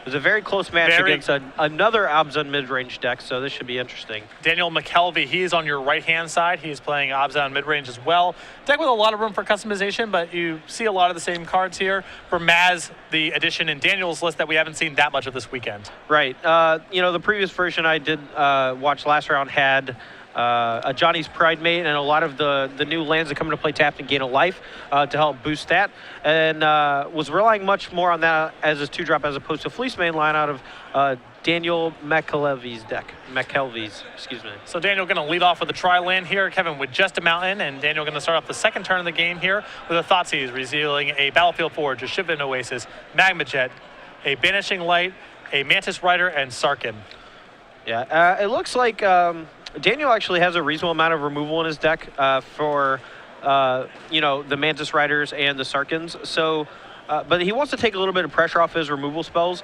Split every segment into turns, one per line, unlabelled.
was a very close match against another Abzan mid-range deck, so this should be interesting.
Daniel Mckelvey, he is on your right-hand side. He's playing Abzan mid-range as well. Deck with a lot of room for customization, but you see a lot of the same cards here. For Maz, the addition in Daniel's list that we haven't seen that much of this weekend.
Right. You know, the previous version I did watch last round had a Johnny's Pride Mate and a lot of the new lands that come into play tapped and gain a life to help boost that, and was relying much more on that as his 2-drop as opposed to Fleece main line out of Daniel Mckelvey's deck. Mckelvey's, excuse me.
So Daniel going to lead off with a tri-land here. Kevin with just a mountain, and Daniel going to start off the second turn of the game here with a Thoughtseize, revealing a Battlefield Forge, a Shivan Oasis, Magma Jet, a Banishing Light, a Mantis Rider, and Sarkin.
Yeah, it looks like Daniel actually has a reasonable amount of removal in his deck for, you know, the Mantis Riders and the Sarkins. So, but he wants to take a little bit of pressure off his removal spells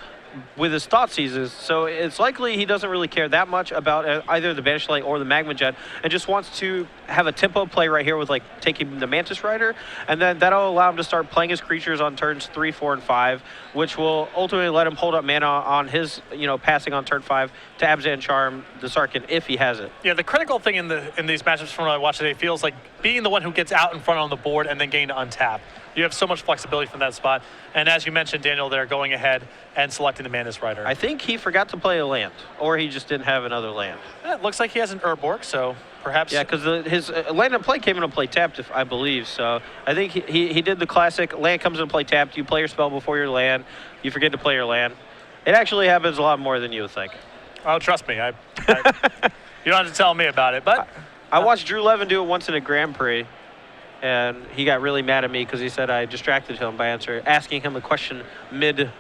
with his Thoughtseizes. So it's likely he doesn't really care that much about either the Banish Light or the Magma Jet, and just wants to have a tempo play right here with like taking the Mantis Rider, and then that'll allow him to start playing his creatures on turns 3, 4, and 5, which will ultimately let him hold up mana on his, you know, passing on turn 5 to Abzan Charm the Sarkin if he has it.
Yeah, the critical thing in these matchups from what I watched today feels like being the one who gets out in front on the board and then getting to untap. You have so much flexibility from that spot. And as you mentioned, Daniel, they're going ahead and selecting the Mantis Rider.
I think he forgot to play a land, or he just didn't have another land.
It looks like he has an Urborg, so perhaps.
Yeah, because his land in play came into play tapped, I believe. So I think he did the classic land comes into play tapped. You play your spell before your land. You forget to play your land. It actually happens a lot more than you would think.
Oh, trust me. You don't have to tell me about it. But
I watched Drew Levin do it once in a Grand Prix, and he got really mad at me because he said I distracted him by asking him a question mid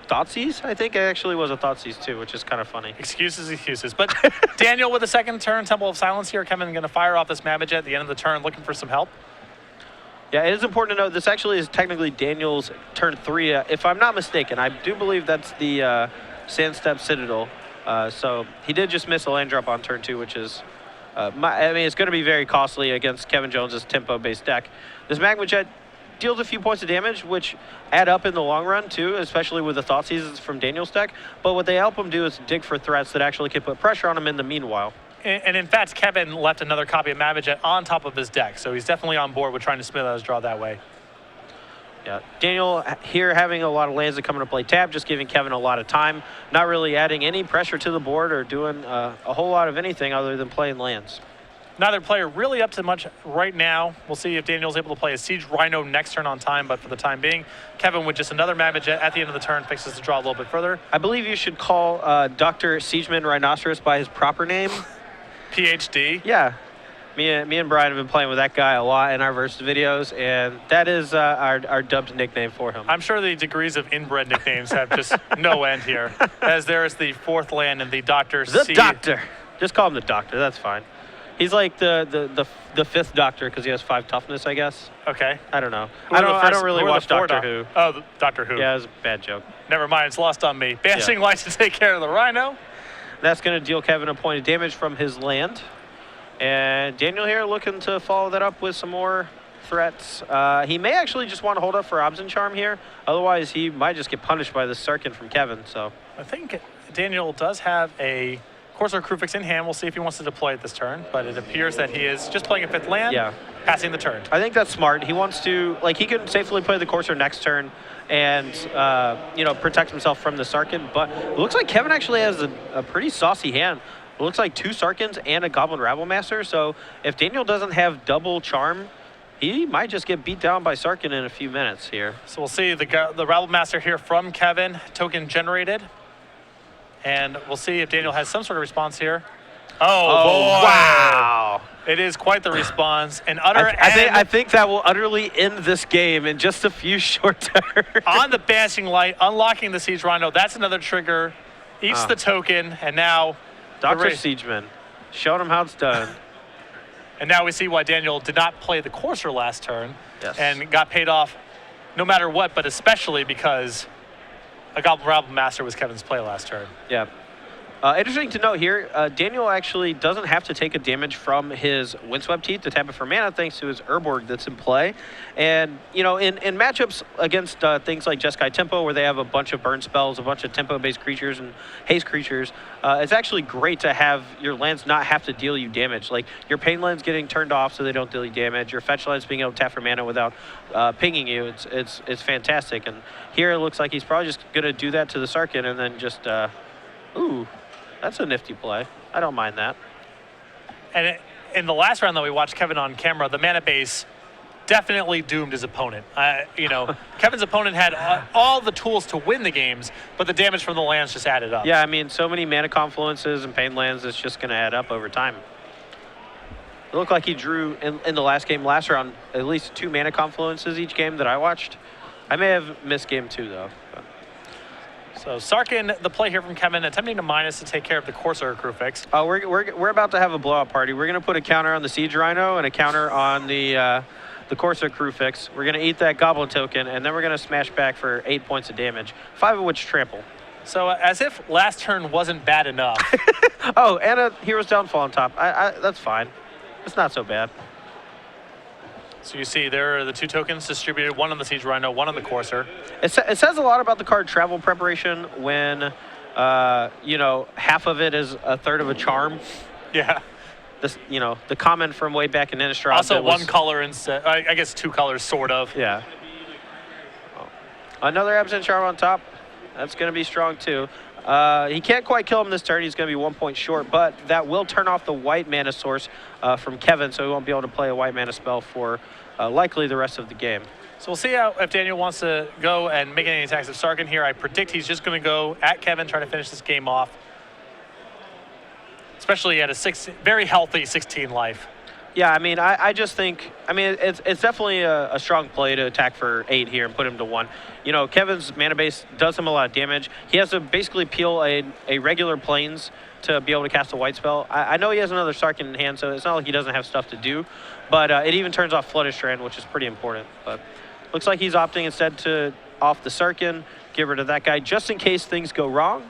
Thoughtseize. I think it actually was a Thoughtseize too, which is kind of funny.
Excuses. But Daniel with the second turn, Temple of Silence here. Kevin going to fire off this Magma Jet at the end of the turn, looking for some help.
Yeah, it is important to note this actually is technically Daniel's turn 3, if I'm not mistaken. I do believe that's the Sandstep Citadel. So he did just miss a land drop on turn 2, which is, I mean, it's going to be very costly against Kevin Jones's tempo-based deck. This Magma Jet deals a few points of damage, which add up in the long run too, especially with the Thoughtseizes from Daniel's deck. But what they help him do is dig for threats that actually can put pressure on him in the meanwhile.
And in fact, Kevin left another copy of Magma Jet on top of his deck, so he's definitely on board with trying to smooth out his draw that way.
Yeah, Daniel here having a lot of lands that come into play tap, just giving Kevin a lot of time, not really adding any pressure to the board or doing a whole lot of anything other than playing lands.
Neither player really up to much right now. We'll see if Daniel's able to play a Siege Rhino next turn on time, but for the time being, Kevin with just another Magma Jet at the end of the turn fixes the draw a little bit further.
I believe you should call Dr. Siegeman Rhinoceros by his proper name.
PhD?
Yeah. Me and Brian have been playing with that guy a lot in our Versus videos, and that is our dubbed nickname for him.
I'm sure the degrees of inbred nicknames have just no end here, as there is the fourth land and the Dr.
The Doctor. Just call him the Doctor. That's fine. He's like the fifth Doctor because he has 5 toughness, I guess.
Okay.
I don't know. I don't really watch Doctor Who.
Oh, Doctor Who.
Yeah, it was a bad joke.
Never mind. It's lost on me. Banishing Light to take care of the Rhino.
That's going to deal Kevin a point of damage from his land. And Daniel here looking to follow that up with some more threats. He may actually just want to hold up for Abzan Charm here. Otherwise, he might just get punished by this Sarkin from Kevin. So
I think Daniel does have a Corsair Crewfix in hand. We'll see if he wants to deploy it this turn. But it appears that he is just playing a 5th land, passing the turn.
I think that's smart. He wants to, like, he can safely play the Corsair next turn and, you know, protect himself from the Sarkin. But it looks like Kevin actually has a pretty saucy hand. It looks like 2 Sarkins and a Goblin Rabblemaster. So if Daniel doesn't have double charm, he might just get beat down by Sarkin in a few minutes here.
So we'll see the Rabblemaster here from Kevin, token generated. And we'll see if Daniel has some sort of response here. Oh boy.
Wow.
It is quite the response.
I think that will utterly end this game in just a few short turns.
On the Banishing Light, unlocking the Siege Rhino. That's another trigger. Eats the token, and now
Dr. Siegeman showed him how it's done.
And now we see why Daniel did not play the Corsair last turn and got paid off no matter what, but especially because a Goblin Rabblemaster was Kevin's play last turn.
Yeah. Interesting to note here, Daniel actually doesn't have to take a damage from his Windswept Teeth to tap it for mana thanks to his Urborg that's in play. And, you know, in matchups against things like Jeskai Tempo, where they have a bunch of burn spells, a bunch of tempo-based creatures and haste creatures, it's actually great to have your lands not have to deal you damage. Like, your Pain lands getting turned off so they don't deal you damage, your Fetch lands being able to tap for mana without pinging you, it's fantastic. And here it looks like he's probably just going to do that to the Sarkhan and then just, ooh. That's a nifty play. I don't mind that.
And in the last round that we watched Kevin on camera, the mana base definitely doomed his opponent. You know, Kevin's opponent had all the tools to win the games, but the damage from the lands just added up.
Yeah, I mean, so many mana confluences and pain lands, it's just going to add up over time. It looked like he drew, in the last round, at least 2 mana confluences each game that I watched. I may have missed game 2, though. But.
So Sarkhan, the play here from Kevin, attempting to minus to take care of the Corsair Crewfix.
We're about to have a blowout party. We're going to put a counter on the Siege Rhino and a counter on the Corsair Crewfix. We're going to eat that Goblin token, and then we're going to smash back for 8 points of damage, 5 of which trample.
So as if last turn wasn't bad enough.
Oh, and a Hero's Downfall on top. That's fine. It's not so bad.
So you see there are the 2 tokens distributed, one on the Siege Rhino, one on the Corsair.
It says a lot about the card Travel Preparation when, you know, half of it is a third of a charm.
Yeah.
This, you know, the comment from way back in Innistrad.
Also one color instead, I guess 2 colors, sort of.
Yeah. Oh. Another Absent Charm on top. That's going to be strong, too. He can't quite kill him this turn. He's going to be 1 point short, but that will turn off the white mana source from Kevin, so he won't be able to play a white mana spell for likely the rest of the game.
So we'll see if Daniel wants to go and make any attacks of Sarkhan here. I predict he's just going to go at Kevin, trying to finish this game off. Especially at a very healthy 16 life.
Yeah, I mean, I just think, I mean, it's definitely a strong play to attack for 8 here and put him to 1. You know, Kevin's mana base does him a lot of damage. He has to basically peel a regular planes to be able to cast a white spell. I know he has another Sarkhan in hand, so it's not like he doesn't have stuff to do. But it even turns off Flooded Strand, which is pretty important. But looks like he's opting instead to off the Sarkhan, get rid of that guy, just in case things go wrong.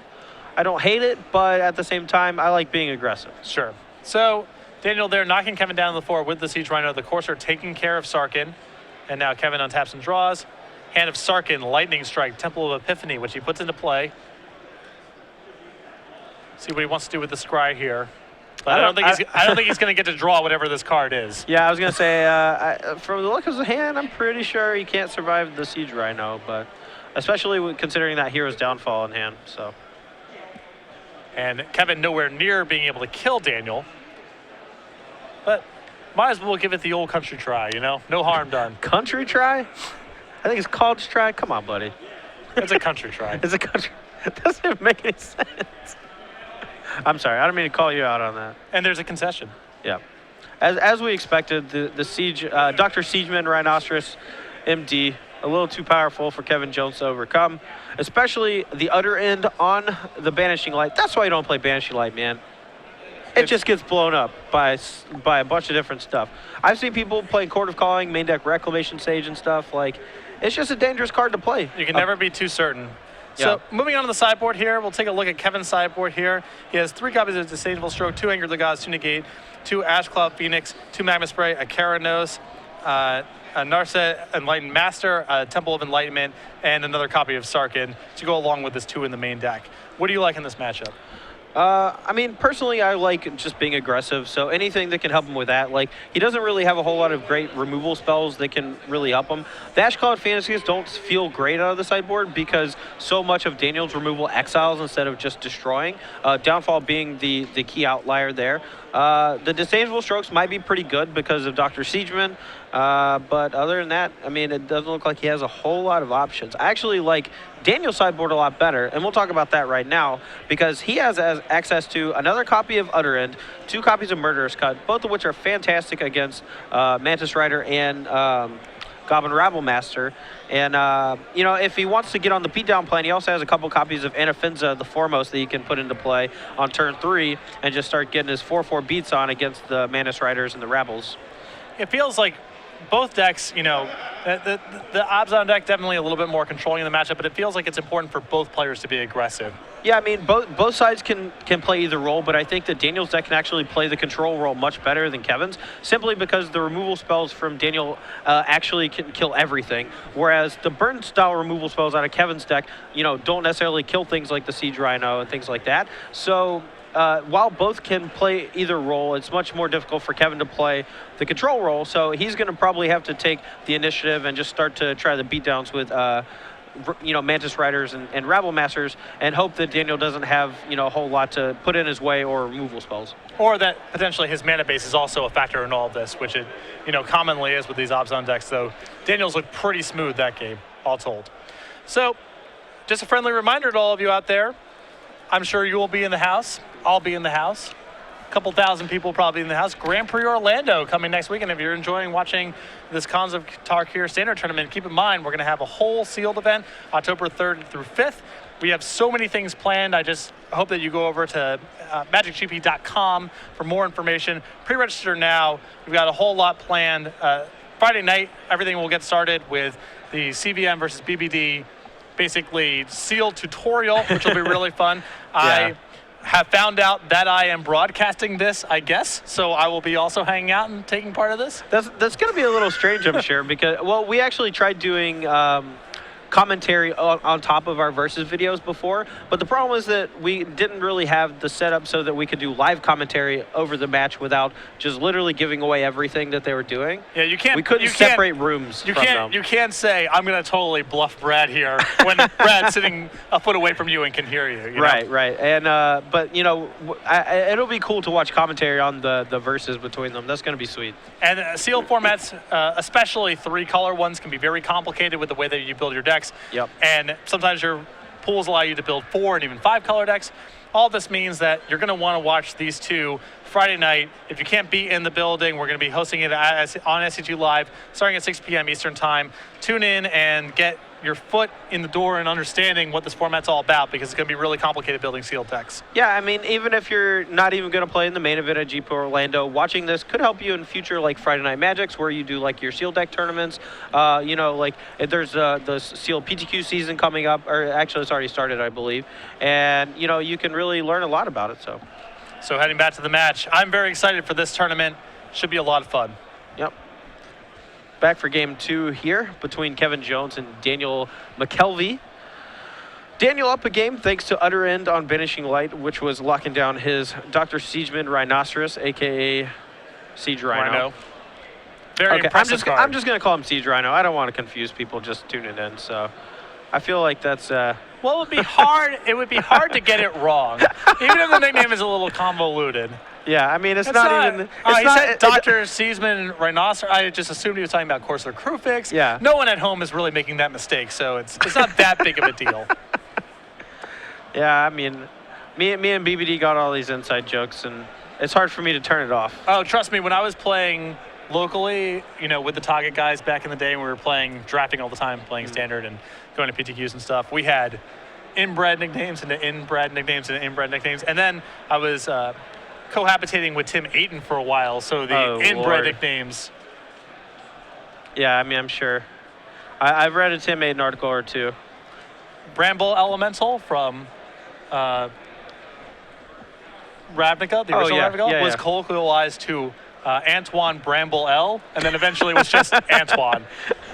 I don't hate it, but at the same time, I like being aggressive.
Sure. So Daniel there knocking Kevin down to the floor with the Siege Rhino. The Corsair taking care of Sarkhan. And now Kevin untaps and draws. Hand of Sarkhan, Lightning Strike, Temple of Epiphany, which he puts into play. See what he wants to do with the Scry here. But I don't think he's going to get to draw whatever this card is.
Yeah, I was going to say, from the look of the hand, I'm pretty sure he can't survive the Siege Rhino, but especially considering that Hero's Downfall in hand, so.
And Kevin nowhere near being able to kill Daniel. But might as well give it the old country try, you know? No harm done.
Country try? I think it's college try. Come on, buddy.
It's a country try.
It's a country. It doesn't even make any sense. I'm sorry. I don't mean to call you out on that.
And there's a concession.
Yeah. As we expected, the Siege, Dr. Siegeman Rhinoceros MD, a little too powerful for Kevin Jones to overcome, especially the Utter End on the Banishing Light. That's why you don't play Banishing Light, man. It just gets blown up by a bunch of different stuff. I've seen people playing Court of Calling, main deck Reclamation Sage and stuff. Like, it's just a dangerous card to play.
You can never be too certain. So moving on to the sideboard here, we'll take a look at Kevin's sideboard here. He has 3 copies of Disdainful Stroke, 2 Anger of the Gods, 2 Negate, 2 Ash Cloud Phoenix, 2 Magma Spray, a Keranos, a Narset Enlightened Master, a Temple of Enlightenment, and another copy of Sarkhan to go along with this 2 in the main deck. What do you like in this matchup?
I mean, personally, I like just being aggressive, so anything that can help him with that. Like, he doesn't really have a whole lot of great removal spells that can really help him. The Ash Cloud Fantasies don't feel great out of the sideboard because so much of Daniel's removal exiles instead of just destroying. Downfall being the key outlier there. The Disdainful Strokes might be pretty good because of Dr. Siegeman, but other than that, I mean, it doesn't look like he has a whole lot of options. I actually like Daniel's sideboard a lot better, and we'll talk about that right now, because he has access to another copy of Utter End, 2 copies of Murderous Cut, both of which are fantastic against Mantis Rider and Goblin Rabble Master. And, you know, if he wants to get on the beatdown plan, he also has a couple copies of Anafinza, the Foremost, that he can put into play on turn 3 and just start getting his 4/4 beats on against the Mantis Riders and the Rabbles.
It feels like both decks, you know, the Abzan deck definitely a little bit more controlling the matchup, but it feels like it's important for both players to be aggressive.
Yeah, I mean, both sides can play either role, but I think that Daniel's deck can actually play the control role much better than Kevin's, simply because the removal spells from Daniel actually can kill everything, whereas the burn style removal spells out of Kevin's deck, you know, don't necessarily kill things like the Siege Rhino and things like that. So while both can play either role, it's much more difficult for Kevin to play the control role, so he's going to probably have to take the initiative and just start to try the beatdowns with you know, Mantis Riders and Rabble Masters, and hope that Daniel doesn't have, you know, a whole lot to put in his way or removal spells.
Or that potentially his mana base is also a factor in all of this, which it, you know, commonly is with these Abzan decks, though Daniel's looked pretty smooth that game, all told. So, just a friendly reminder to all of you out there, I'm sure you will be in the house, I'll be in the house. A couple thousand people probably in the house. Grand Prix Orlando coming next weekend. If you're enjoying watching this Khans of Tarkir Standard Tournament, keep in mind we're going to have a whole sealed event October 3rd through 5th. We have so many things planned. I just hope that you go over to magicgp.com for more information. Pre-register now. We've got a whole lot planned. Friday night, everything will get started with the CVM versus BBD, basically sealed tutorial, which will be really fun.
Yeah.
I have found out that I am broadcasting this, I guess, so I will be also hanging out and taking part of this.
That's going to be a little strange, I'm sure, because, well, we actually tried doing commentary on top of our versus videos before, but the problem was that we didn't really have the setup so that we could do live commentary over the match without just literally giving away everything that they were doing.
Yeah, you can't.
We couldn't separate rooms from them.
You can't say I'm going to totally bluff Brad here when Brad's sitting a foot away from you and can hear you.
Right, right, and but you know, it'll be cool to watch commentary on the verses between them. That's going to be sweet.
And sealed formats, especially 3-color ones, can be very complicated with the way that you build your decks.
Yep.
And sometimes your pools allow you to build 4 and even 5-color decks. All this means that you're going to want to watch these two Friday night. If you can't be in the building, we're going to be hosting it on SCG Live starting at 6 p.m. Eastern Time. Tune in and get your foot in the door and understanding what this format's all about, because it's going to be really complicated building sealed decks.
Yeah, I mean, even if you're not even going to play in the main event at GP Orlando, watching this could help you in future, like Friday Night Magics, where you do like your sealed deck tournaments. You know, like there's the sealed PTQ season coming up, or actually it's already started, I believe. And, you know, you can really learn a lot about it. So
heading back to the match, I'm very excited for this tournament. Should be a lot of fun.
Yep. Back for game 2 here between Kevin Jones and Daniel Mckelvey. Daniel up a game thanks to Utter End on Banishing Light, which was locking down his Dr. Siegeman Rhinoceros, a.k.a. Siege Rhino.
Very impressive card.
I'm just going to call him Siege Rhino. I don't want to confuse people just tuning in, so I feel like that's...
Well, it would be hard. It would be hard to get it wrong, even if the nickname is a little convoluted.
Yeah, I mean, it's not even...
He said Dr. Siegeman Rhinoceros. I just assumed he was talking about Corsair Crewfix.
Yeah.
No one at home is really making that mistake, so it's not that big of a deal.
Yeah, I mean, me and BBD got all these inside jokes, and it's hard for me to turn it off.
Oh, trust me, when I was playing locally, you know, with the Target guys back in the day, when we were playing, drafting all the time, playing Standard and going to PTQs and stuff, we had inbred nicknames and inbred nicknames and inbred nicknames. And then I was... cohabitating with Tim Ayton for a while, so the inbred nicknames.
Yeah, I mean, I'm sure. I've read a Tim Ayton article or two.
Bramble Elemental from Ravnica, the original Ravnica, was colloquialized to Antoine Bramble L, and then eventually was just Antoine.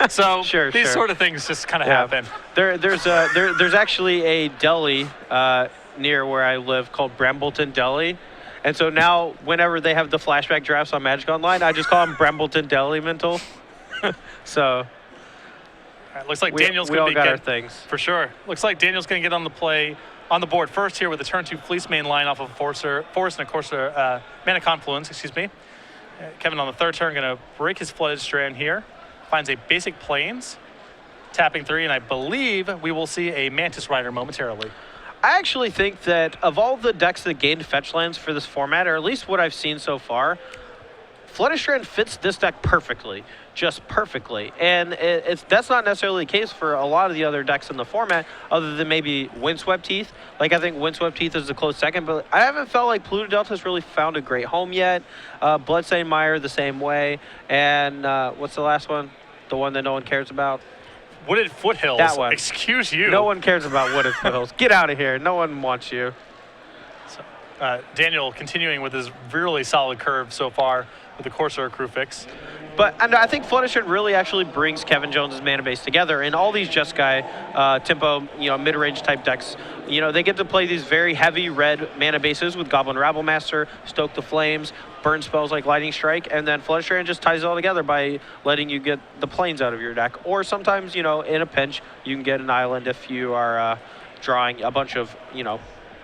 So these sort of things just kind of happen.
There's actually a deli near where I live called Brambleton Deli. And so now, whenever they have the flashback drafts on Magic Online, I just call them Brambleton Deli Mental. So,
looks like Daniel's going to
got our things
for sure. Looks like Daniel's going to get on the board first here with the turn 2 Fleece main line off of Forest and a Corsair Mana Confluence. Excuse me. Kevin on the third turn going to break his Flooded Strand here. Finds a basic Plains, tapping 3, and I believe we will see a Mantis Rider momentarily.
I actually think that of all the decks that gained fetch lands for this format, or at least what I've seen so far, Flooded Strand fits this deck perfectly, just perfectly. And that's not necessarily the case for a lot of the other decks in the format, other than maybe Windswept Teeth. Like, I think Windswept Teeth is a close second, but I haven't felt like Polluted Delta's really found a great home yet. Bloodstained Mire the same way. And what's the last one? The one that no one cares about?
Wooded Foothills.
That one.
Excuse you.
No one cares about Wooded Foothills. Get out of here. No one wants you.
So, Daniel continuing with his really solid curve so far with the Corsair Crew Fix.
And I think Flooded Strand really actually brings Kevin Jones's mana base together. And all these Jeskai tempo, mid-range type decks, they get to play these very heavy red mana bases with Goblin Rabblemaster, Stoke the Flames, burn spells like Lightning Strike, and then Flooded Strand just ties it all together by letting you get the planes out of your deck. Or sometimes, in a pinch, you can get an island if you are drawing a bunch of,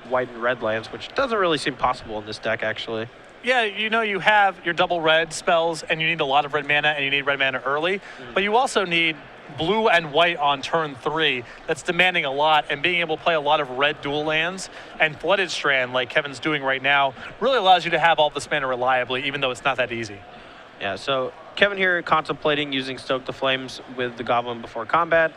white and red lands, which doesn't really seem possible in this deck, actually.
Yeah, you have your double red spells, and you need a lot of red mana, and you need red mana early, but you also need blue and white on turn 3. That's demanding a lot, and being able to play a lot of red dual lands and Flooded Strand, like Kevin's doing right now, really allows you to have all this mana reliably, even though it's not that easy.
Yeah, so Kevin here contemplating using Stoke the Flames with the Goblin before combat.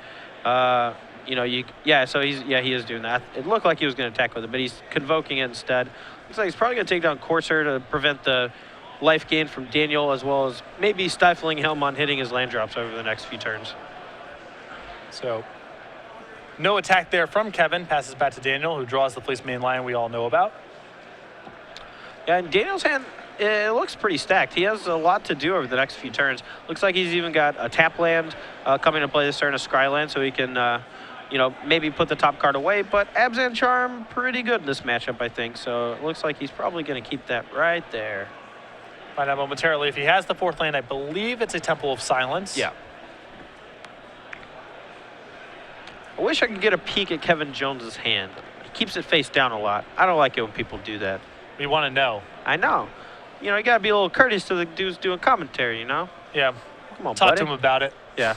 He is doing that. It looked like he was going to attack with it, but he's convoking it instead. Looks like he's probably going to take down Corsair to prevent the life gain from Daniel, as well as maybe stifling him on hitting his land drops over the next few turns.
So, no attack there from Kevin. Passes back to Daniel, who draws the Fleece main line we all know about.
Yeah, and Daniel's hand, it looks pretty stacked. He has a lot to do over the next few turns. Looks like he's even got a tap land coming to play this turn, a Scry land, so he can maybe put the top card away, but Abzan Charm, pretty good in this matchup, I think. So it looks like he's probably going to keep that right there.
Find out momentarily if he has the 4th land. I believe it's a Temple of Silence.
Yeah. I wish I could get a peek at Kevin Jones's hand. He keeps it face down a lot. I don't like it when people do that.
We want to know.
I know. You got to be a little courteous to the dudes doing commentary,
Yeah.
Come on,
Talk
buddy.
to him about it.
Yeah.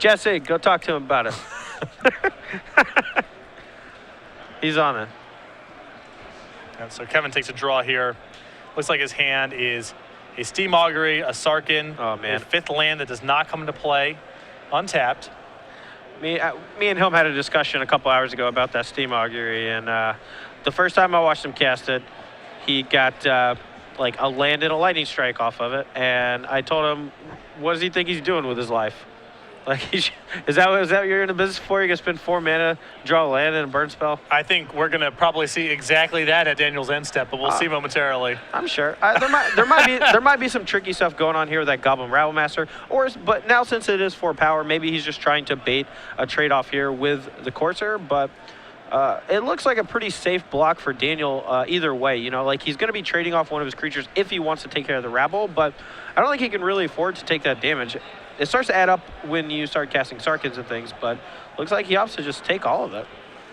Jesse, go talk to him about it. He's on it.
And so Kevin takes a draw here. Looks like his hand is a Steam Augury, a Sarkin,
oh, man.
a 5th land that does not come into play, untapped.
Me and him had a discussion a couple hours ago about that Steam Augury, and the first time I watched him cast it, he got like a land and a Lightning Strike off of it, and I told him, what does he think he's doing with his life? Like, is that what you're in the business for? You're going to spend 4 mana, draw a land, and a burn spell?
I think we're going to probably see exactly that at Daniel's end step, but we'll see momentarily.
I'm sure. There might be some tricky stuff going on here with that Goblin Rabblemaster. But now since it is 4 power, maybe he's just trying to bait a trade-off here with the Corsair. But it looks like a pretty safe block for Daniel either way. Like, he's going to be trading off one of his creatures if he wants to take care of the Rabble, but I don't think he can really afford to take that damage. It starts to add up when you start casting Sarkins and things, but looks like he opts to just take all of it.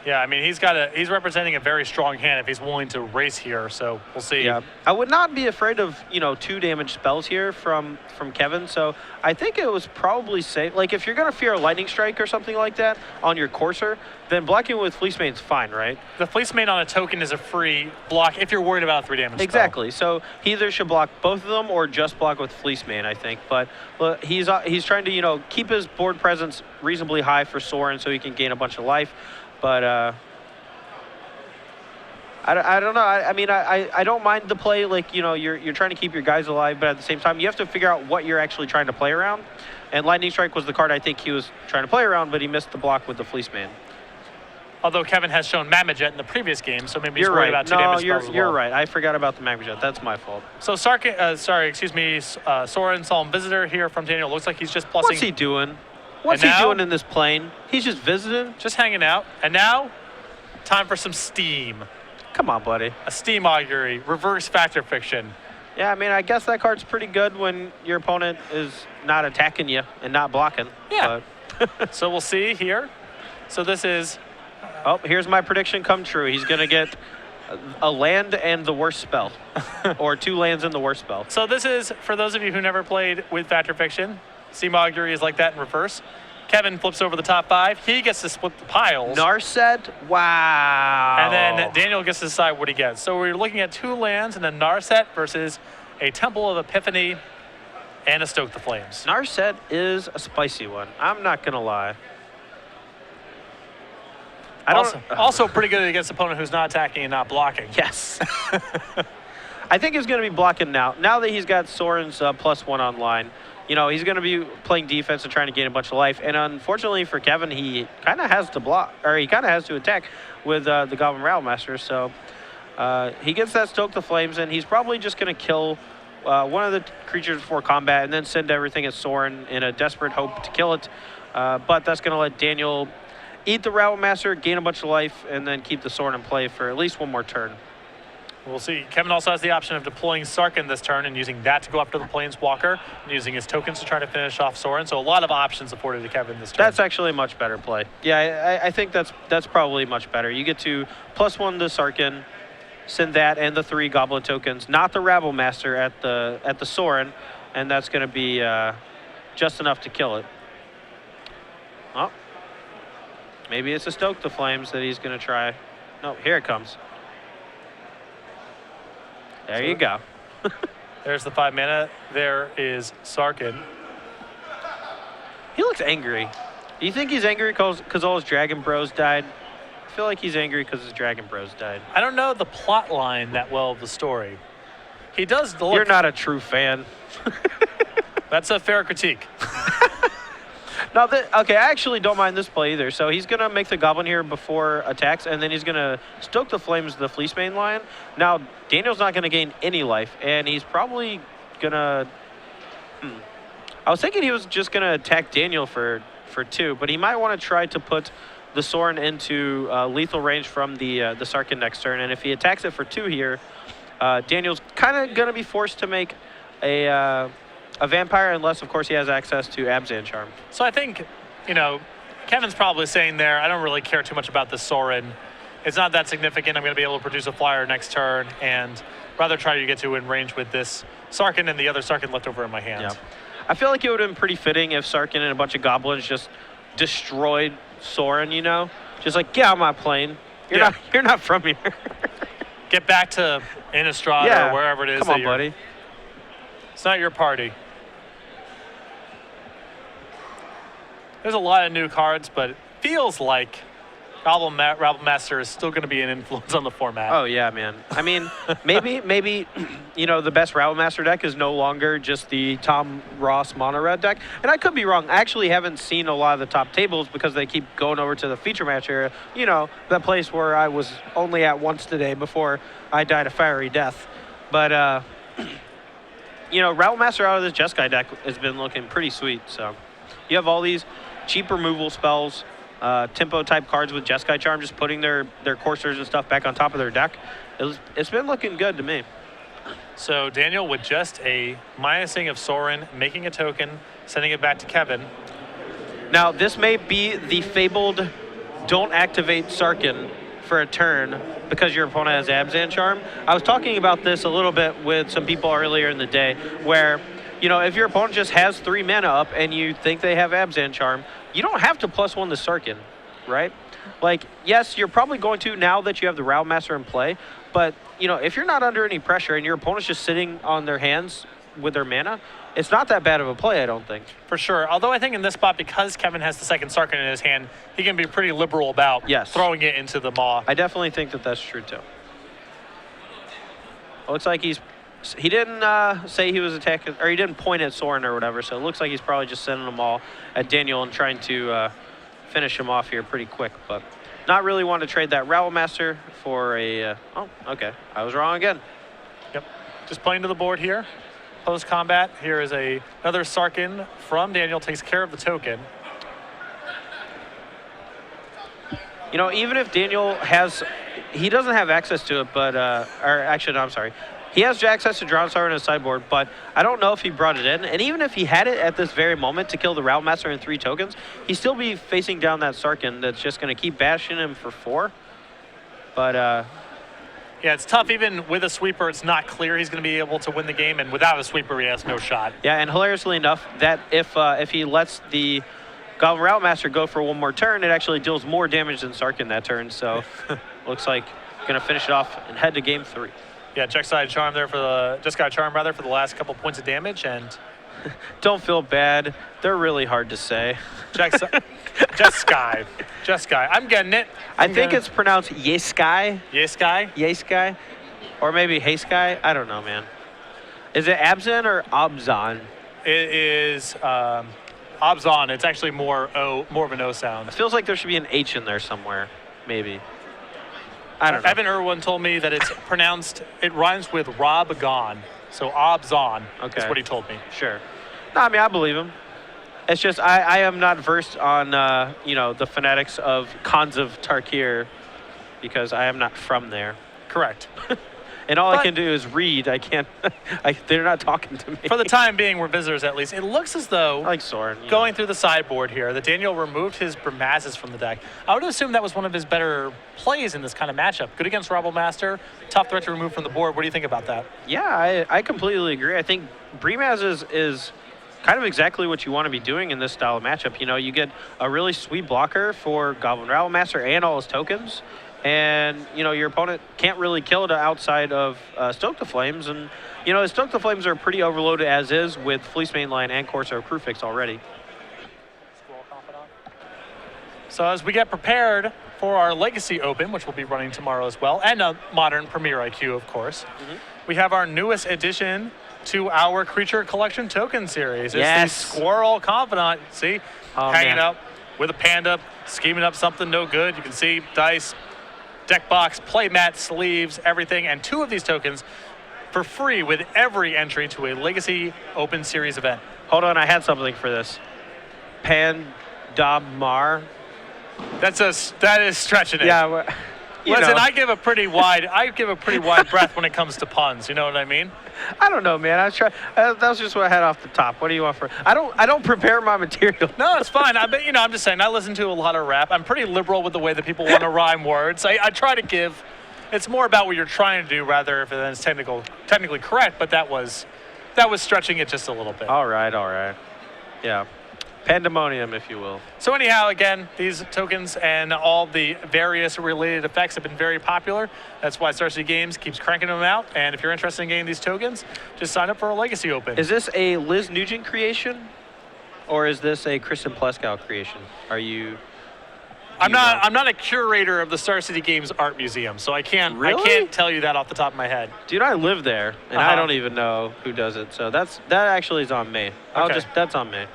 Yeah, I mean, he's representing a very strong hand if he's willing to race here, so we'll see.
Yeah, I would not be afraid of, 2 damage spells here from Kevin, so I think it was probably safe. Like, if you're going to fear a Lightning Strike or something like that on your Corsair, then blocking with Fleece Mane's fine, right?
The Fleece Mane on a token is a free block if you're worried about a 3 damage
Exactly, so he either should block both of them or just block with Fleece Mane, I think. But he's trying to, keep his board presence reasonably high for Sorin so he can gain a bunch of life. But I don't know. I don't mind the play. Like, you're trying to keep your guys alive, but at the same time, you have to figure out what you're actually trying to play around. And Lightning Strike was the card I think he was trying to play around, but he missed the block with the Fleece Man.
Although Kevin has shown Magmajet in the previous game, so maybe he's worried about 2 damage spells as well.
You're right. I forgot about the Magmajet. That's my fault.
So Sorin Solemn Visitor here from Daniel. Looks like he's just plussing.
What's he doing? What's he doing in this plane? He's just visiting?
Just hanging out. And now, time for some steam.
Come on, buddy.
A Steam Augury, reverse Factor Fiction.
Yeah, I mean, I guess that card's pretty good when your opponent is not attacking you and not blocking.
Yeah. So we'll see here. So this is...
Oh, here's my prediction come true. He's going to get a land and the worst spell. Or 2 lands and the worst spell.
So this is, for those of you who never played with Factor Fiction, Steam Augury is like that in reverse. Kevin flips over the top 5. He gets to split the piles.
Narset? Wow.
And then Daniel gets to decide what he gets. So we're looking at 2 lands and then Narset versus a Temple of Epiphany and a Stoke the Flames.
Narset is a spicy one. I'm not going to lie.
Also pretty good against an opponent who's not attacking and not blocking.
Yes. I think he's going to be blocking now. Now that he's got Soren's +1 online, you know, he's going to be playing defense and trying to gain a bunch of life. And unfortunately for Kevin, he kind of has to block, or he kind of has to attack with the Goblin Rattlemaster. So he gets that Stoke the Flames, and he's probably just going to kill one of the creatures before combat and then send everything at Soren in a desperate hope to kill it. But that's going to let Daniel eat the Rattlemaster, gain a bunch of life, and then keep the Soren in play for at least one more turn.
We'll see. Kevin also has the option of deploying Sarkin this turn and using that to go after the Planeswalker and using his tokens to try to finish off Soren. So a lot of options afforded to Kevin this turn.
That's actually a much better play. Yeah, I think that's probably much better. You get to +1 to Sarkin, send that and the 3 Goblin tokens, not the Rabblemaster at the Soren, and that's going to be just enough to kill it. Oh, maybe it's a Stoke the Flames that he's going to try. No, here it comes. There you go.
There's the 5 mana. There is Sarkin.
He looks angry. Do you think he's angry because all his Dragon Bros died? I feel like he's angry because his Dragon Bros died.
I don't know the plot line that well of the story. He does look...
You're not a true fan.
That's a fair critique.
No, okay, I actually don't mind this play either. So he's going to make the Goblin here before attacks, and then he's going to Stoke the Flames, the Fleecebane Lion. Now, Daniel's not going to gain any life, and he's probably going to... I was thinking he was just going to attack Daniel for 2, but he might want to try to put the Soren into lethal range from the Sarkin next turn, and if he attacks it for 2 here, Daniel's kind of going to be forced to make a vampire, unless, of course, he has access to Abzan Charm.
So I think, you know, Kevin's probably saying there, I don't really care too much about this Soren. It's not that significant. I'm going to be able to produce a flyer next turn and rather try to get to in range with this Sarkin and the other Sarkin left over in my hand.
Yeah. I feel like it would have been pretty fitting if Sarkin and a bunch of goblins just destroyed Soren, you know? Just like, get out of my plane. You're not from here.
Get back to Innistrad or wherever it is.
Come on, buddy.
It's not your party. There's a lot of new cards, but it feels like Rabblemaster is still going to be an influence on the format.
Oh, yeah, man. I mean, maybe you know, the best Rabblemaster deck is no longer just the Tom Ross mono red deck. And I could be wrong. I actually haven't seen a lot of the top tables because they keep going over to the feature match area. You know, that place where I was only at once today before I died a fiery death. But, you know, Rabblemaster out of this Jeskai deck has been looking pretty sweet. So you have all these cheap removal spells, tempo type cards with Jeskai Charm, just putting their coursers and stuff back on top of their deck. It's been looking good to me.
So Daniel with just a minusing of Soren, making a token, sending it back to Kevin.
Now this may be the fabled don't activate Sarkin for a turn because your opponent has Abzan Charm. I was talking about this a little bit with some people earlier in the day where, you know, if your opponent just has 3 mana up and you think they have Abzan Charm, you don't have to +1 the Sarkin, right? Like, yes, you're probably going to now that you have the Rattlemaster in play, but, you know, if you're not under any pressure and your opponent's just sitting on their hands with their mana, it's not that bad of a play, I don't think.
For sure. Although I think in this spot, because Kevin has the second Sarkin in his hand, he can be pretty liberal about throwing it into the maw.
I definitely think that that's true, too. It looks like he didn't say he was attacking, or he didn't point at Soren or whatever, so it looks like he's probably just sending them all at Daniel and trying to finish him off here pretty quick, but not really want to trade that Rattlemaster for a, oh, okay, I was wrong again.
Yep, just playing to the board here. Post-combat, here is another Sarkin from Daniel, takes care of the token.
You know, even if Daniel he doesn't have access to it, but, or actually, no, I'm sorry. He has access to Drown Star in his sideboard, but I don't know if he brought it in. And even if he had it at this very moment to kill the Rattlemaster in 3 tokens, he'd still be facing down that Sarkin that's just going to keep bashing him for 4. But,
yeah, it's tough. Even with a sweeper, it's not clear he's going to be able to win the game, and without a sweeper, he has no shot.
Yeah, and hilariously enough, that if he lets the Goblin Rattlemaster go for 1 more turn, it actually deals more damage than Sarkin that turn. So, looks like going to finish it off and head to game 3.
Yeah, Jeskai Charm for the last couple points of damage, and
Don't feel bad. They're really hard to say.
Just Sky. I'm getting it.
I think it's pronounced Yesky.
Sky.
Yesky. Or maybe Hey Sky. I don't know, man. Is it Abzan or Obzon?
It is Obzon. It's actually more of an O sound.
It feels like there should be an H in there somewhere. Maybe. I don't know.
Evan Irwin told me that it's pronounced, it rhymes with Rob Gone. So Obzon is what he told me.
Sure. No, I mean, I believe him. It's just I am not versed on, the phonetics of Khans of Tarkir because I am not from there.
Correct.
And all I can do is read. I can't. They're not talking to me.
For the time being, we're visitors at least. It looks as though,
I like Soren,
going through the sideboard here, that Daniel removed his Bramazes from the deck. I would assume that was one of his better plays in this kind of matchup. Good against Rebel Master, tough threat to remove from the board. What do you think about that?
Yeah, I completely agree. I think Bramaz is kind of exactly what you want to be doing in this style of matchup. You get a really sweet blocker for Goblin Rebel Master and all his tokens. And, your opponent can't really kill it outside of Stoke the Flames. And, Stoke the Flames are pretty overloaded as is with Fleece Mainline and Corsair Crewfix already.
So as we get prepared for our Legacy Open, which we'll be running tomorrow as well, and a Modern Premier IQ, of course, we have our newest addition to our Creature Collection Token series.
Yes.
It's the Squirrel Confidant. See? Hanging
man.
up with a panda, scheming up something no good. You can see dice, deck box, play mat, sleeves, everything, and 2 of these tokens for free with every entry to a Legacy Open Series event.
Hold on, I had something for this. Pandamar.
That is stretching it.
Yeah.
Listen, I give a pretty wide breath when it comes to puns. You know what I mean?
I don't know, man. That was just what I had off the top. What do you want for? I don't prepare my material.
No, it's fine. I'm just saying. I listen to a lot of rap. I'm pretty liberal with the way that people want to rhyme words. I try to give. It's more about what you're trying to do rather than it's technically correct. But that was stretching it just a little bit.
All right. Yeah. Pandemonium, if you will.
So anyhow, again, these tokens and all the various related effects have been very popular. That's why Star City Games keeps cranking them out. And if you're interested in getting these tokens, just sign up for a Legacy Open.
Is this a Liz Nugent creation, or is this a Kristen Pleskow creation? Are you?
I'm not a curator of the Star City Games Art Museum, so I can't tell you that off the top of my head.
Dude, I live there, and I don't even know who does it. So that actually is on me. That's on me.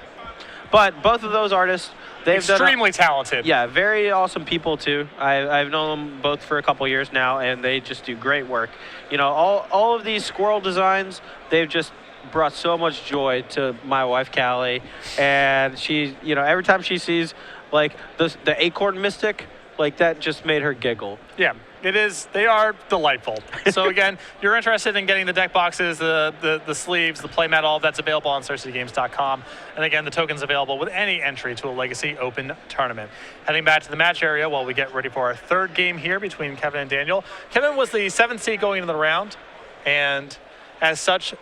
But both of those artists, they've
extremely talented.
Yeah, very awesome people too. I've known them both for a couple years now, and they just do great work. All of these squirrel designs, they've just brought so much joy to my wife Callie, and she, every time she sees like the acorn mystic, like that just made her giggle.
Yeah. It is. They are delightful. So again, you're interested in getting the deck boxes, the sleeves, the playmat, all of that's available on StarCityGames.com. And again, the tokens available with any entry to a Legacy Open tournament. Heading back to the match area while we get ready for our third game here between Kevin and Daniel. Kevin was the 7th seed going into the round, and as such,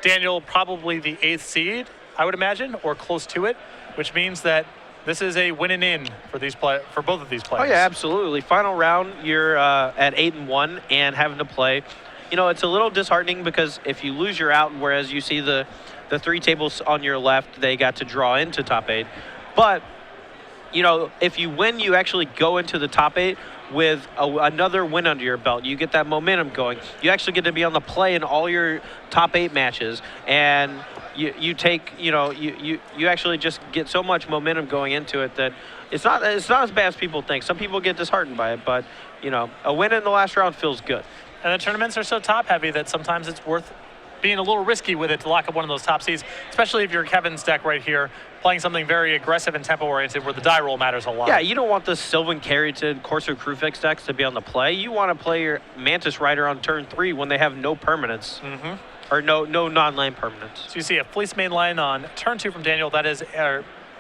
Daniel probably the 8th seed, I would imagine, or close to it, which means that this is a win and in for both of these players.
Oh yeah, absolutely. Final round, you're at 8-1 and having to play. It's a little disheartening because if you lose, you're out. Whereas you see the 3 tables on your left, they got to draw into top 8. But if you win, you actually go into the top 8 with another win under your belt. You get that momentum going. You actually get to be on the play in all your top 8 matches, and you take, you actually just get so much momentum going into it that it's not as bad as people think. Some people get disheartened by it, but a win in the last round feels good.
And the tournaments are so top heavy that sometimes it's worth being a little risky with it to lock up one of those top seeds, especially if you're Kevin's deck right here, playing something very aggressive and tempo-oriented where the die roll matters a lot.
Yeah, you don't want the Sylvan Carrington Corsair Crewfix decks to be on the play. You want to play your Mantis Rider on turn 3 when they have no permanents.
Mm-hmm.
Or no non-lane permanents.
So you see a Fleece Mainline on turn 2 from Daniel. That is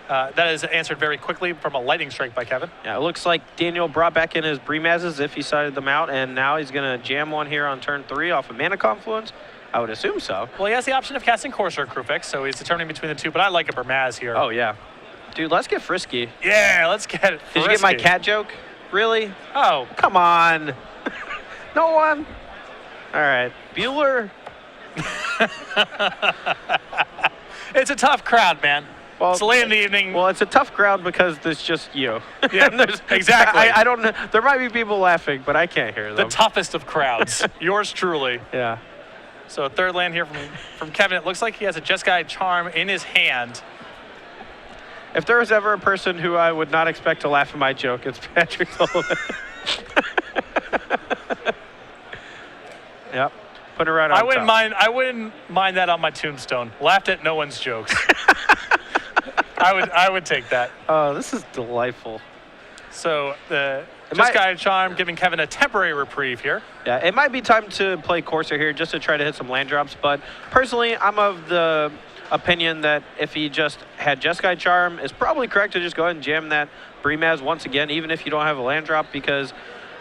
answered very quickly from a lightning strike by Kevin.
Yeah, it looks like Daniel brought back in his Bramazes if he sided them out, and now he's going to jam one here on turn 3 off of Mana Confluence. I would assume so.
Well, he has the option of casting Corsair Crewfix, so he's determining between the two, but I like a Bramaz here.
Oh, yeah. Dude, let's get frisky.
Yeah, let's get it frisky.
Did you get my cat joke? Really?
Oh.
Come on. No one? All right. Bueller.
It's a tough crowd, man.
Well,
it's late in the evening.
Well, it's a tough crowd because there's just you.
Yeah, exactly.
I don't know. There might be people laughing, but I can't hear them.
The toughest of crowds. Yours truly.
Yeah.
So a third land here from Kevin. It looks like he has a Jeskai Charm in his hand.
If there was ever a person who I would not expect to laugh at my joke, it's Patrick Sullivan. Yep. Put it right on
I wouldn't
top.
mind. I wouldn't mind that on my tombstone. Laughed at no one's jokes. I would take that.
Oh, this is delightful.
So the Jeskai Charm giving Kevin a temporary reprieve here.
Yeah, it might be time to play Corsair here just to try to hit some land drops. But personally, I'm of the opinion that if he just had Jeskai Charm, it's probably correct to just go ahead and jam that Brimaz once again, even if you don't have a land drop, because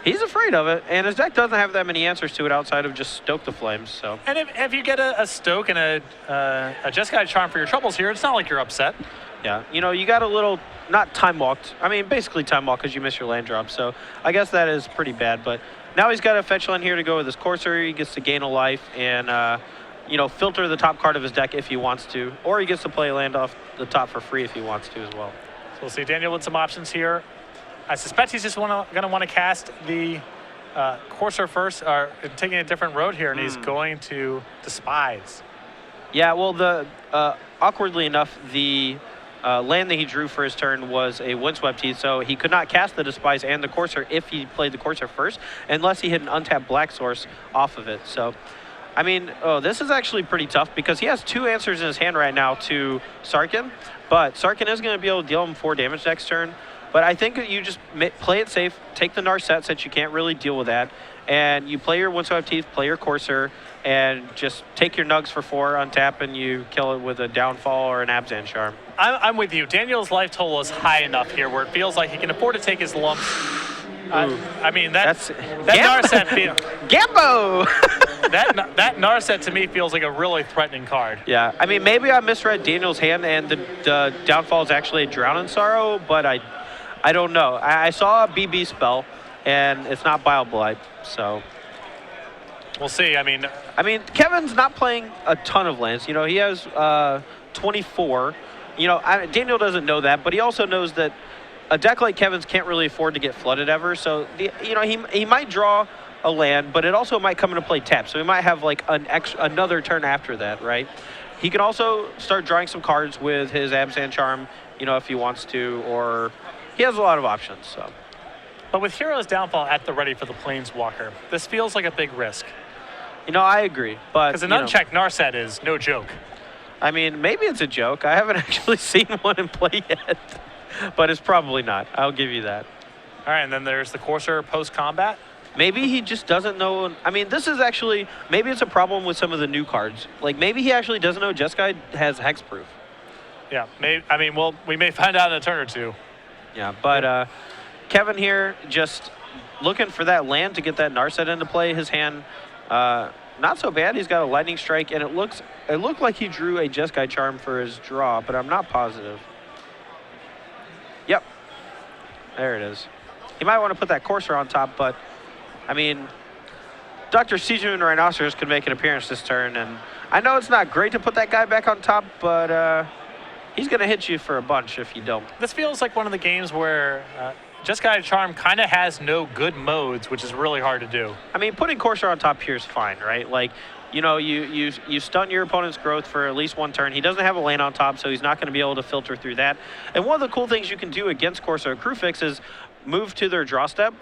he's afraid of it, and his deck doesn't have that many answers to it outside of just Stoke the Flames. So.
And if you get a Stoke and a Jeskai Charm for your troubles here, it's not like you're upset.
Yeah, you know, you got a little, not time walked. I mean, basically time walked because you missed your land drop. So I guess that is pretty bad. But now he's got a fetch land here to go with his Corsair. He gets to gain a life and, you know, filter the top card of his deck if he wants to. Or he gets to play a land off the top for free if he wants to as well.
So we'll see Daniel with some options here. I suspect he's just going to want to cast the Corsair first, or taking a different road here, and he's going to Despise.
Yeah, well, awkwardly enough, the land that he drew for his turn was a Windswept Heath, so he could not cast the Despise and the Corsair if he played the Corsair first, unless he hit an untapped Black Source off of it. So, I mean, this is actually pretty tough because he has two answers in his hand right now to Sarkhan, but Sarkhan is going to be able to deal him 4 damage next turn. But I think you just play it safe, take the Narset since you can't really deal with that, and you play your Windswept Teeth, play your Corsair, and just take your Nugs for 4, untap, and you kill it with a Downfall or an Abzan Charm.
I'm with you. Daniel's life total is high enough here where it feels like he can afford to take his lumps. I mean, that Narset
Gambo!
that Narset to me feels like a really threatening card.
Yeah, I mean, maybe I misread Daniel's hand and the Downfall is actually a Drown in Sorrow, but I don't know. I saw a BB spell, and it's not Bile Blight, so.
We'll see. I mean,
Kevin's not playing a ton of lands. You know, he has 24. You know, Daniel doesn't know that, but he also knows that a deck like Kevin's can't really afford to get flooded ever. So, you know, he might draw a land, but it also might come into play tap. So he might have like another turn after that, right? He can also start drawing some cards with his Abzan Charm, you know, if he wants to, or he has a lot of options. So.
But with Hero's Downfall at the ready for the Planeswalker, this feels like a big risk.
You know, I agree, but
because an unchecked Narset is no joke.
I mean, maybe it's a joke. I haven't actually seen one in play yet, but it's probably not. I'll give you that.
All right, and then there's the Corsair post-combat.
Maybe he just doesn't know. I mean, this is actually, maybe it's a problem with some of the new cards. Like, maybe he actually doesn't know Jeskai has hexproof.
Yeah, I mean, well, we may find out in a turn or two.
Yeah, but Kevin here just looking for that land to get that Narset into play. His hand, not so bad. He's got a Lightning Strike, and it looked like he drew a Jeskai Charm for his draw, but I'm not positive. Yep, there it is. He might want to put that Corsair on top, but I mean, Dr. Seijun Rhinoceros could make an appearance this turn, and I know it's not great to put that guy back on top, but he's going to hit you for a bunch if you don't.
This feels like one of the games where Jeskai Charm kind of has no good modes, which is really hard to do.
I mean, putting Corsair on top here is fine, right? Like, you know, you stun your opponent's growth for at least one turn. He doesn't have a lane on top, so he's not going to be able to filter through that. And one of the cool things you can do against Corsair Crewfix is move to their draw step.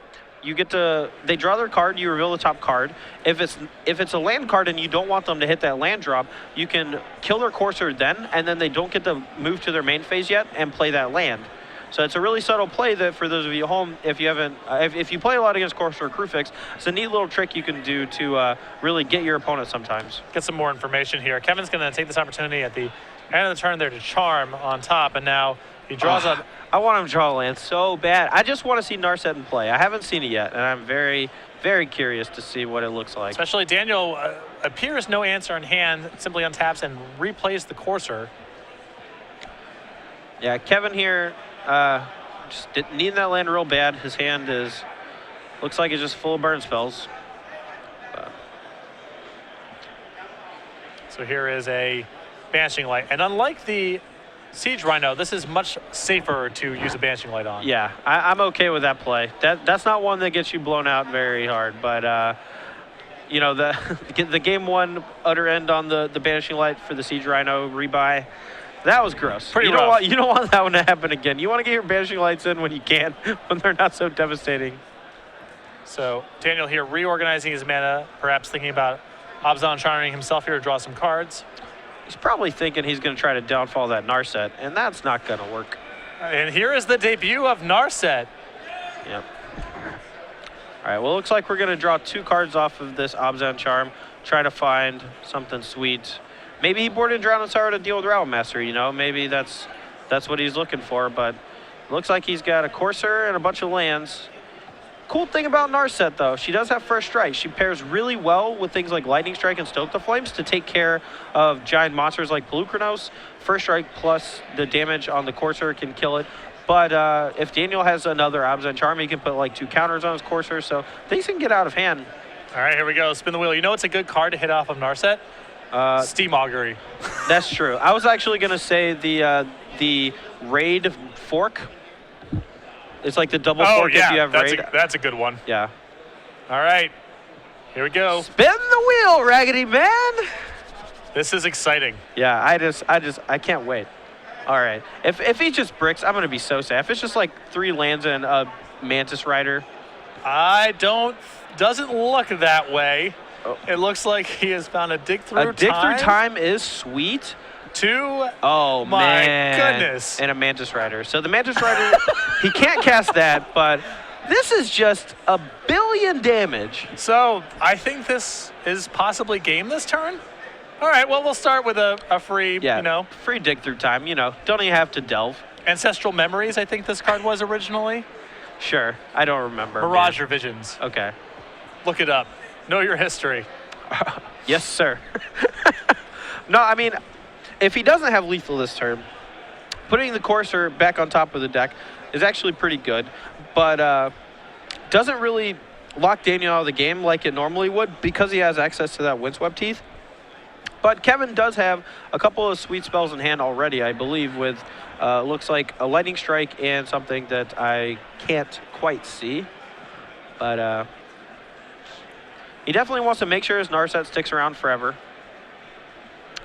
You get to, they draw their card, you reveal the top card. If it's a land card and you don't want them to hit that land drop, you can kill their Corsair then, and then they don't get to move to their main phase yet and play that land. So it's a really subtle play that for those of you at home, if you haven't, if you play a lot against Corsair Crewfix, it's a neat little trick you can do to really get your opponent sometimes.
Get some more information here. Kevin's going to take this opportunity at the end of the turn there to Charm on top, and now he draws up.
I want him to draw a land so bad. I just want to see Narset in play. I haven't seen it yet, and I'm very, very curious to see what it looks like.
Especially Daniel appears no answer in hand, simply untaps and replays the Corsair.
Yeah, Kevin here just needing that land real bad. His hand looks like it's just full of burn spells.
So here is a Banishing Light. And unlike the Siege Rhino, this is much safer to use a Banishing Light on.
Yeah, I'm okay with that play. That's not one that gets you blown out very hard, but you know, the game one utter end on the Banishing Light for the Siege Rhino rebuy, that was gross.
Pretty
rough. You don't want that one to happen again. You want to get your Banishing Lights in when you can, when they're not so devastating.
So Daniel here reorganizing his mana, perhaps thinking about Abzan charming himself here to draw some cards.
He's probably thinking he's going to try to downfall that Narset, and that's not going to work.
And here is the debut of Narset.
Yep. All right, well, it looks like we're going to draw 2 cards off of this Abzan Charm, try to find something sweet. Maybe he boarded Drown and Sorrow to deal with Realm Master, you know? Maybe that's what he's looking for, but it looks like he's got a Courser and a bunch of lands. Cool thing about Narset, though, she does have First Strike. She pairs really well with things like Lightning Strike and Stoke the Flames to take care of giant monsters like Pelucranos. First Strike plus the damage on the Courser can kill it. But if Daniel has another Abzan Charm, he can put like 2 counters on his Courser, so things can get out of hand.
All right, here we go. Spin the wheel. You know it's a good card to hit off of Narset? Steam Augury.
That's true. I was actually going to say the Raid Fork. It's like the double fork if you have Raid.
That's a good one.
Yeah.
All right, here we go.
Spin the wheel, Raggedy Man.
This is exciting.
Yeah, I can't wait. All right. If he just bricks, I'm going to be so sad. If it's just like 3 lands and a Mantis Rider.
Doesn't look that way.
Oh.
It looks like he has found a Dig Through Time.
A Dig Through Time is sweet.
2.
Oh,
my
man.
goodness.
And a Mantis Rider. So the Mantis Rider, he can't cast that, but this is just a billion damage.
So I think this is possibly game this turn. All right, well, we'll start with a free,
free Dig Through Time, don't even have to delve.
Ancestral Memories, I think this card was originally.
Sure, I don't remember.
Mirage Revisions.
Okay.
Look it up. Know your history.
Yes, sir. No, I mean, if he doesn't have lethal this turn, putting the Courser back on top of the deck is actually pretty good, but doesn't really lock Daniel out of the game like it normally would because he has access to that Windswept Teeth. But Kevin does have a couple of sweet spells in hand already, I believe, with looks like a Lightning Strike and something that I can't quite see. But he definitely wants to make sure his Narset sticks around forever.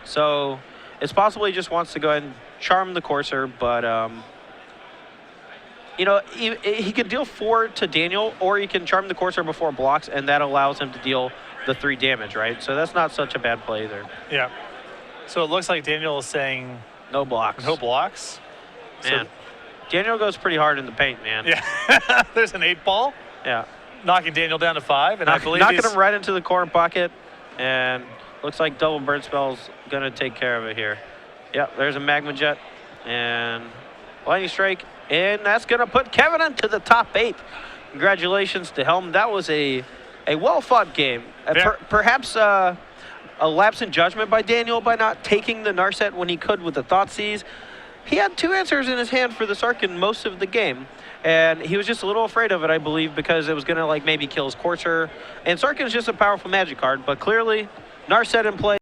So it's possible he just wants to go ahead and charm the Courser, but he could deal 4 to Daniel, or he can charm the Courser before it blocks, and that allows him to deal the 3 damage, right? So that's not such a bad play either.
Yeah. So it looks like Daniel is saying
no blocks.
No blocks.
Man, so Daniel goes pretty hard in the paint, man.
Yeah. There's an 8-ball.
Yeah.
Knocking Daniel down to 5, and I believe
knocking him right into the corner pocket, and looks like double burn spell's gonna take care of it here. Yep, there's a Magma Jet and Lightning Strike, and that's gonna put Kevin into the top 8. Congratulations to Helm. That was a well-fought game. Perhaps a lapse in judgment by Daniel by not taking the Narset when he could with the Thoughtseize. He had 2 answers in his hand for the Sarkhan most of the game, and he was just a little afraid of it, I believe, because it was going to maybe kill his Courser. And Sarkhan's just a powerful Magic card, but clearly Narset in play.